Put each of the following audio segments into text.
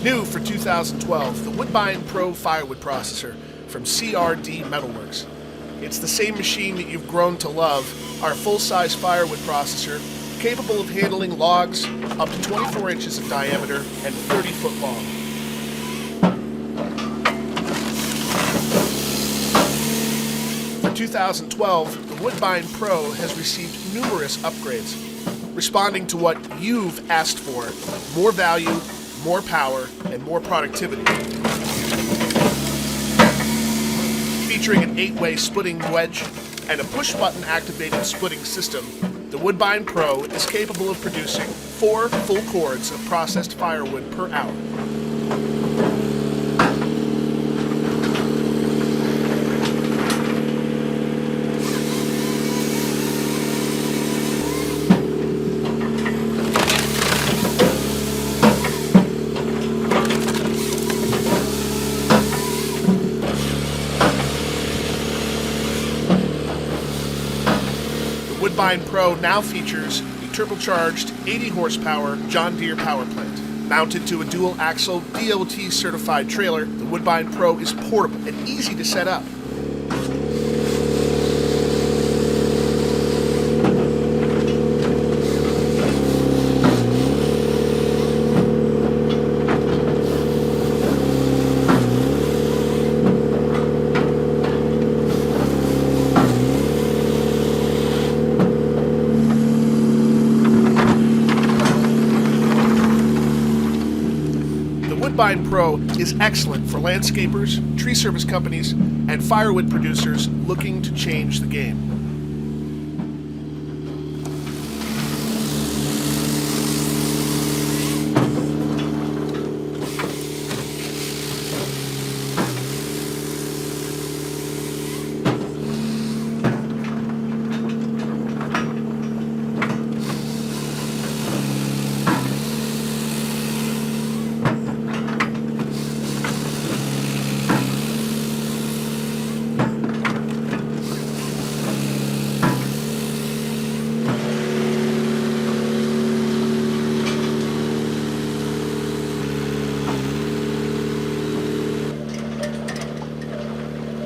New for 2012, the Woodbine Pro Firewood processor from CRD Metalworks. It's the same machine that you've grown to love, our full-size firewood processor, capable of handling logs up to 24 inches in diameter and 30 foot long. For 2012, the Woodbine Pro has received numerous upgrades, responding to what you've asked for: more value, more power, and more productivity. Featuring an 8-way splitting wedge and a push-button activated splitting system, the Woodbine Pro is capable of producing 4 full cords of processed firewood per hour. Woodbine Pro now features a turbocharged 80 horsepower John Deere power plant. Mounted to a dual axle DOT certified trailer, the Woodbine Pro is portable and easy to set up. Woodbine Pro is excellent for landscapers, tree service companies, and firewood producers looking to change the game.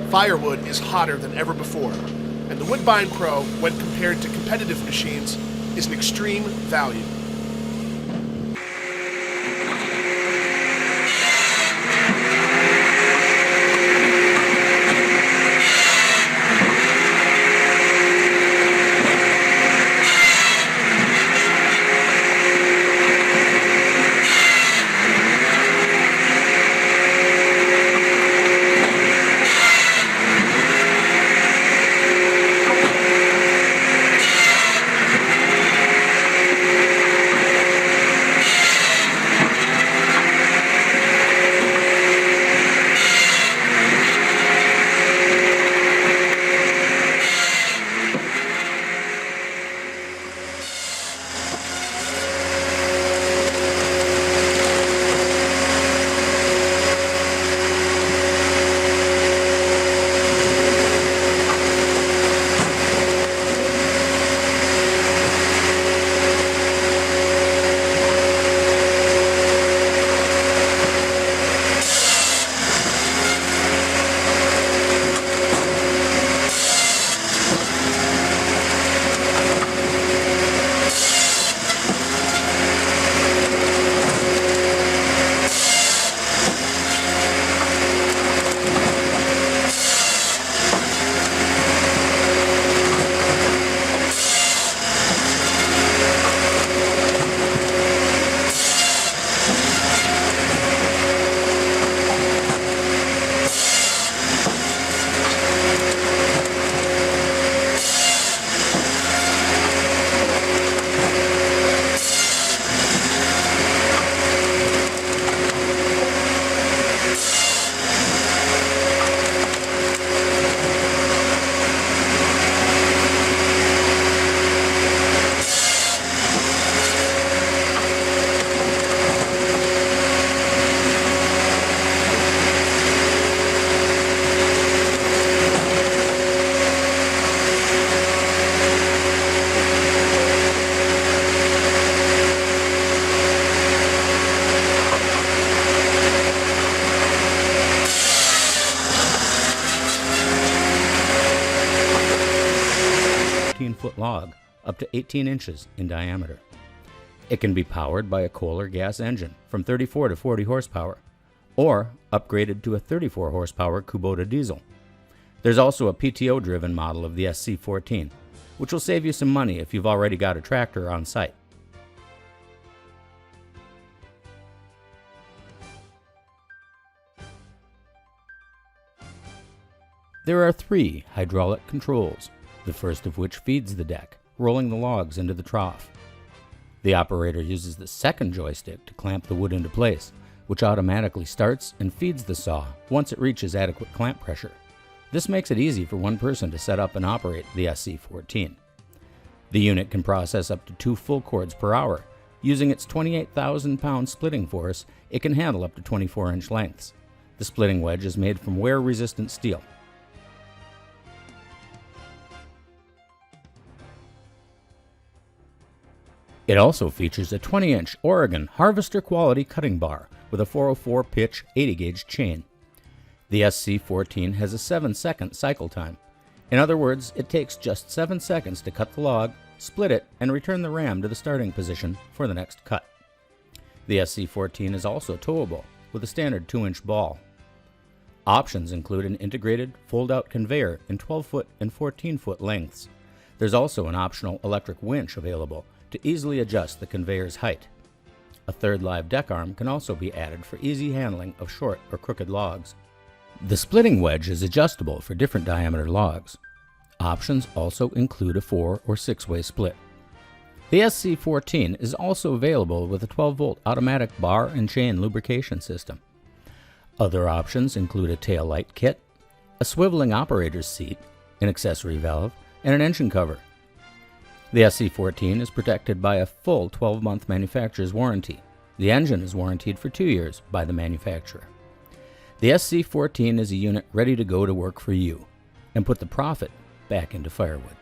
Firewood is hotter than ever before, and the Woodbine Pro, when compared to competitive machines, is an extreme value. foot log up to 18 inches in diameter. It can be powered by a coal or gas engine from 34 to 40 horsepower, or upgraded to a 34 horsepower Kubota diesel. There's also a PTO-driven model of the SC14, which will save you some money if you've already got a tractor on site. There are 3 hydraulic controls, the first of which feeds the deck, rolling the logs into the trough. The operator uses the second joystick to clamp the wood into place, which automatically starts and feeds the saw once it reaches adequate clamp pressure. This makes it easy for one person to set up and operate the SC14. The unit can process up to 2 full cords per hour. Using its 28,000-pound splitting force, it can handle up to 24-inch lengths. The splitting wedge is made from wear-resistant steel. It also features a 20-inch Oregon Harvester quality cutting bar with a 404 pitch 80-gauge chain. The SC14 has a 7-second cycle time. In other words, it takes just 7 seconds to cut the log, split it, and return the ram to the starting position for the next cut. The SC14 is also towable with a standard 2-inch ball. Options include an integrated fold-out conveyor in 12-foot and 14-foot lengths. There's also an optional electric winch available to easily adjust the conveyor's height. A third live deck arm can also be added for easy handling of short or crooked logs. The splitting wedge is adjustable for different diameter logs. Options also include a 4 or 6-way split. The SC14 is also available with a 12-volt automatic bar and chain lubrication system. Other options include a tail light kit, a swiveling operator's seat, an accessory valve, and an engine cover. The SC14 is protected by a full 12-month manufacturer's warranty. The engine is warranted for 2 years by the manufacturer. The SC14 is a unit ready to go to work for you and put the profit back into Firewood.